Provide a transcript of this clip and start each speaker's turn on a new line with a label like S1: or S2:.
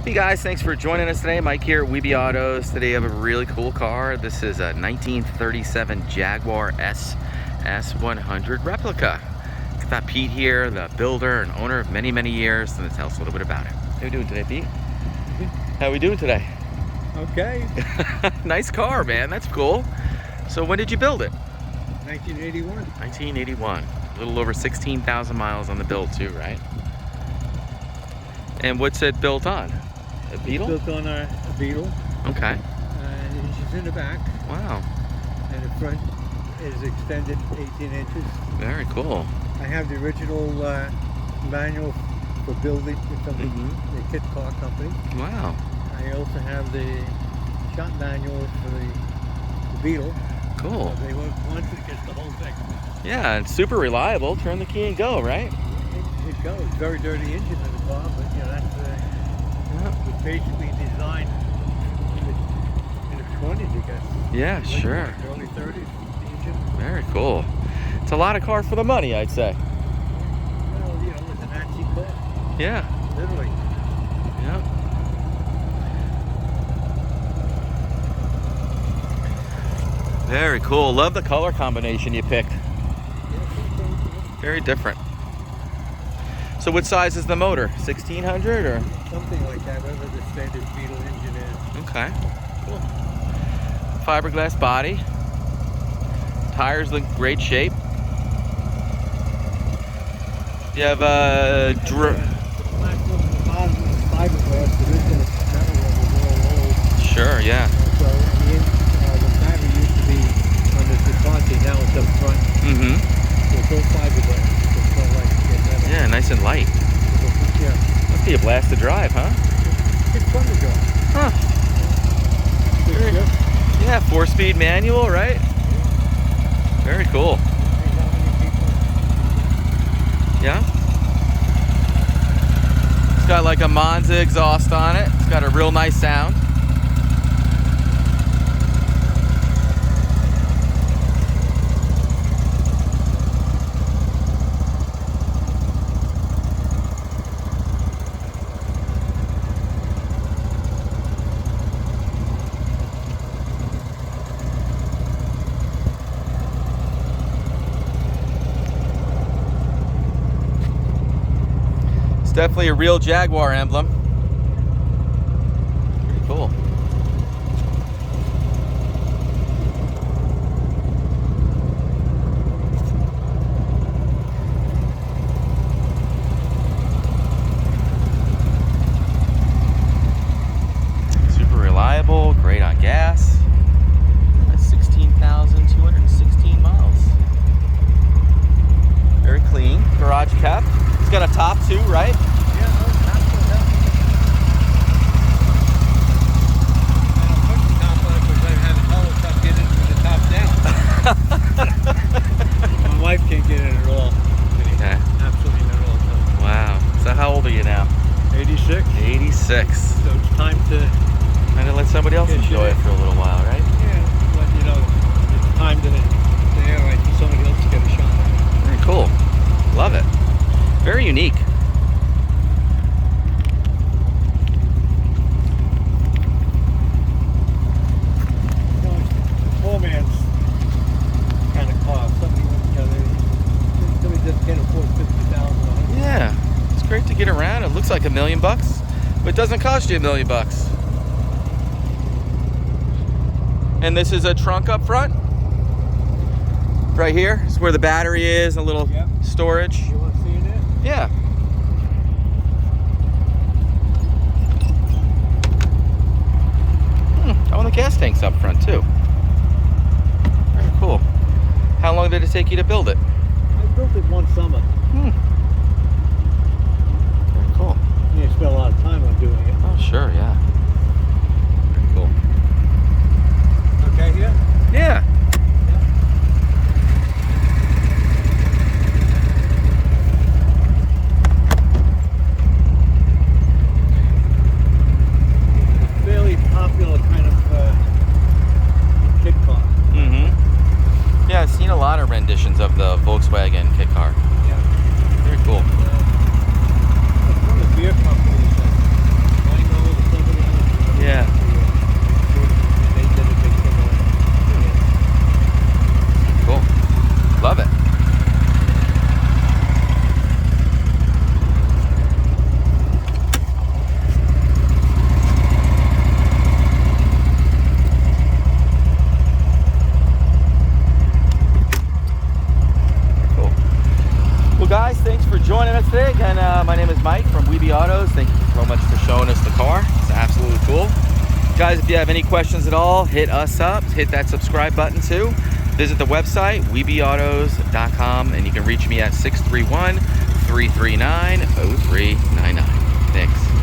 S1: Hey guys, thanks for joining us today. Mike here at Weeby Autos. Today I have a really cool car. This is a 1937 Jaguar SS100 Replica. It's got Pete here, the builder and owner of many years, and tell us a little bit about it. How are we doing today, Pete? How are we doing today?
S2: Okay.
S1: Nice car, man. That's cool. So when did you build it?
S2: 1981.
S1: 1981. A little over 16,000 miles on the build too, right? And what's it built on? A Beetle?
S2: It's built on a Beetle.
S1: Okay.
S2: And the engine's in the back.
S1: Wow.
S2: And the front is extended 18 inches.
S1: Very cool.
S2: I have the original manual for building from the kit car company.
S1: Wow.
S2: I also have the shop manual for the Beetle.
S1: Cool.
S2: So they wanted to get the whole thing.
S1: Yeah, and super reliable. Turn the key and go, right?
S2: It goes. Very dirty engine in the car, but you know that's was basically designed in the 20s, I guess.
S1: Yeah, sure.
S2: Early 30s, the engine.
S1: Very cool. It's a lot of car for the money, I'd say.
S2: Well, you know, it was an antique car.
S1: Yeah.
S2: Literally.
S1: Yeah. Very cool. Love the color combination you picked. Very different. So what size is the motor? 1600 or?
S2: Something like that, whatever the standard Beetle engine is.
S1: Okay. Cool. Fiberglass body. Tires look great shape. You have a
S2: The platform at the bottom is fiberglass, the original metal one was all old.
S1: Sure, yeah.
S2: So the battery used to be on the Ducati, now it's up front.
S1: Mm-hmm.
S2: So it's all fiberglass. So it's not like you get metal.
S1: Yeah, nice and light.
S2: Yeah.
S1: Must be a blast to drive, huh?
S2: It's fun to drive.
S1: Huh.
S2: Good shift.
S1: Yeah, 4-speed manual, right? Very cool. Yeah. It's got like a Monza exhaust on it. It's got a real nice sound. It's definitely a real Jaguar emblem. Pretty cool. Super reliable, great on gas. That's 16,216 miles. Very clean. Garage kept. It's got a top too, right?
S2: Yeah, no, top goes up. I don't put the top on it because I had a hell top get in with the top down. My wife can't get in at all.
S1: Okay.
S2: Absolutely not at all.
S1: Wow. So how old are you now?
S2: 86.
S1: 86.
S2: So it's time to,
S1: I'm gonna let somebody else enjoy it for a little while, right?
S2: yeah, let you know, it's time to say, all right, somebody else get a shot at it.
S1: Very cool. Love it. Very unique.
S2: You know, it's a poor man's kind of car. Somebody just can't afford 50,000.
S1: Yeah. It's great to get around. It looks like $1 million, but it doesn't cost you $1 million. And this is a trunk up front. Right here is where the battery is, a little storage.
S2: You want to see it?
S1: Yeah. Oh, and the gas tank's up front too. Very cool. How long did it take you to build it?
S2: I built it one summer.
S1: Very cool.
S2: You spent a lot of time on doing it.
S1: Oh, sure, yeah. Very cool.
S2: Okay, here?
S1: Yeah.
S2: Fairly popular kind of kit car.
S1: Yeah, I've seen a lot of renditions of the Volkswagen kit car.
S2: Yeah.
S1: Very cool.
S2: One of the beer companies
S1: for joining us today. Again, my name is Mike from Weeby Autos. Thank you so much for showing us the car. It's absolutely cool. Guys, if you have any questions at all, hit us up. Hit that subscribe button too. Visit the website, weebyautos.com, and you can reach me at 631-339-0399. Thanks.